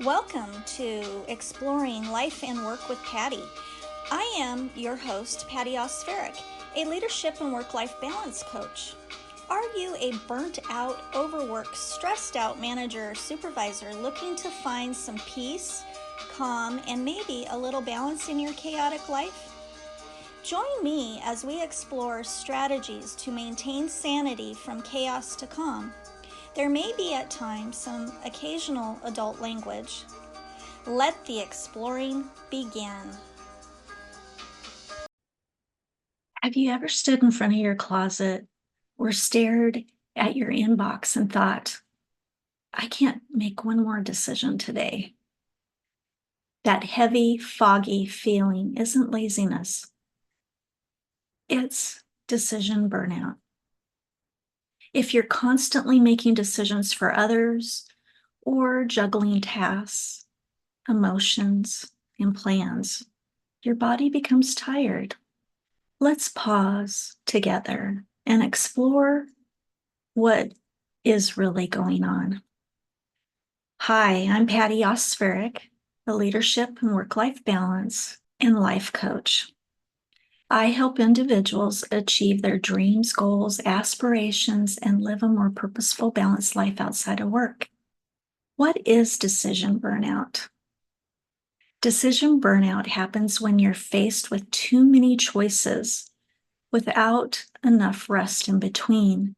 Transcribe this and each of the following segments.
Welcome to Exploring Life and Work with Patti. I am your host, Patti Oskvarek, a leadership and work-life balance coach. Are you a burnt out, overworked, stressed out manager or supervisor looking to find some peace, calm, and maybe a little balance in your chaotic life? Join me as we explore strategies to maintain sanity from chaos to calm. There may be at times some occasional adult language. Let the exploring begin. Have you ever stood in front of your closet or stared at your inbox and thought, I can't make one more decision today? That heavy, foggy feeling isn't laziness. It's decision burnout. If you're constantly making decisions for others or juggling tasks, emotions, and plans, your body becomes tired. Let's pause together and explore what is really going on. Hi, I'm Patti Oskvarek, a leadership and work-life balance and life coach. I help individuals achieve their dreams, goals, aspirations, and live a more purposeful, balanced life outside of work. What is decision burnout? Decision burnout happens when you're faced with too many choices without enough rest in between.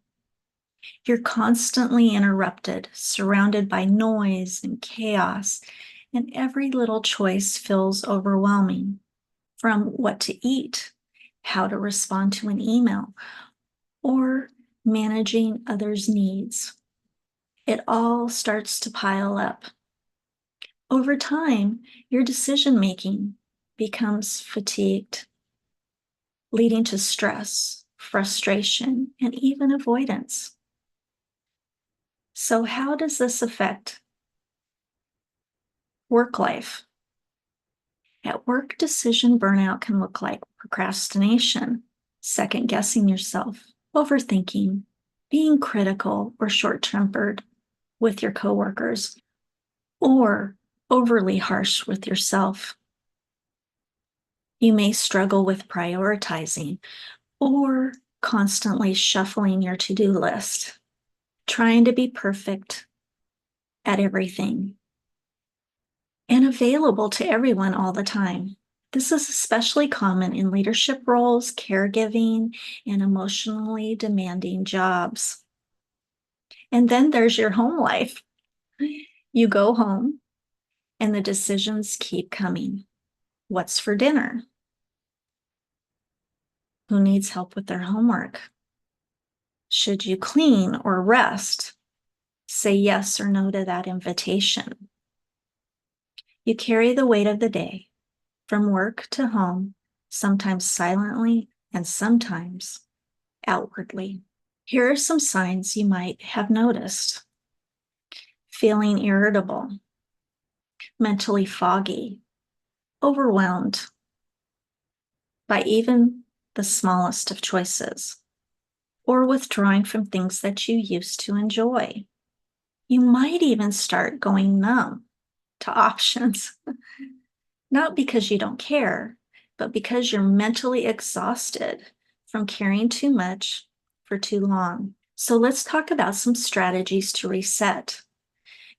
You're constantly interrupted, surrounded by noise and chaos, and every little choice feels overwhelming. From what to eat, how to respond to an email, or managing others' needs. It all starts to pile up. Over time, your decision-making becomes fatigued, leading to stress, frustration, and even avoidance. So how does this affect work life? At work, decision burnout can look like procrastination, second guessing yourself, overthinking, being critical or short-tempered with your coworkers, or overly harsh with yourself. You may struggle with prioritizing or constantly shuffling your to-do list, trying to be perfect at everything and available to everyone all the time. This is especially common in leadership roles, caregiving, and emotionally demanding jobs. And then there's your home life. You go home and the decisions keep coming. What's for dinner? Who needs help with their homework? Should you clean or rest? Say yes or no to that invitation. You carry the weight of the day from work to home, sometimes silently and sometimes outwardly. Here are some signs you might have noticed. Feeling irritable, mentally foggy, overwhelmed by even the smallest of choices, or withdrawing from things that you used to enjoy. You might even start going numb to options, not because you don't care, but because you're mentally exhausted from caring too much for too long. So let's talk about some strategies to reset.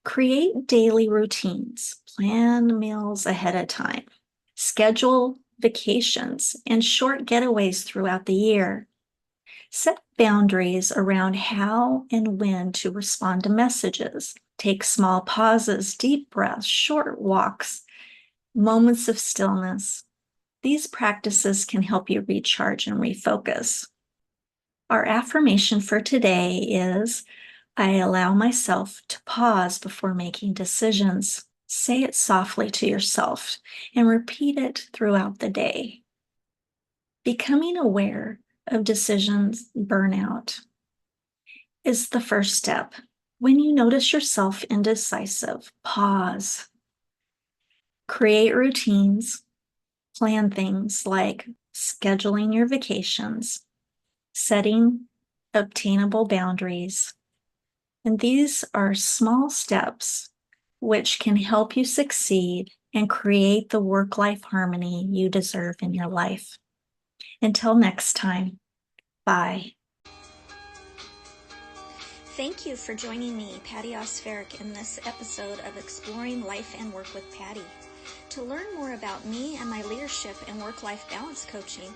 Create daily routines, plan meals ahead of time, schedule vacations and short getaways throughout the year. Set boundaries around how and when to respond to messages. Take small pauses, deep breaths, short walks, moments of stillness. These practices can help you recharge and refocus. Our affirmation for today is, I allow myself to pause before making decisions. Say it softly to yourself and repeat it throughout the day. Becoming aware of decisions burnout is the first step. When you notice yourself indecisive, pause. Create routines, plan things like scheduling your vacations, setting obtainable boundaries. And these are small steps which can help you succeed and create the work-life harmony you deserve in your life. Until next time, bye. Thank you for joining me, Patti Oskvarek, in this episode of Exploring Life and Work with Patti. To learn more about me and my leadership and work-life balance coaching,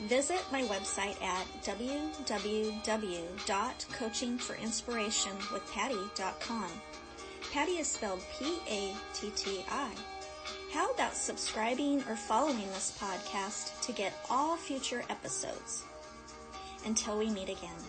visit my website at www.coachingforinspirationwithpatti.com. Patti is spelled P-A-T-T-I. How about subscribing or following this podcast to get all future episodes? Until we meet again.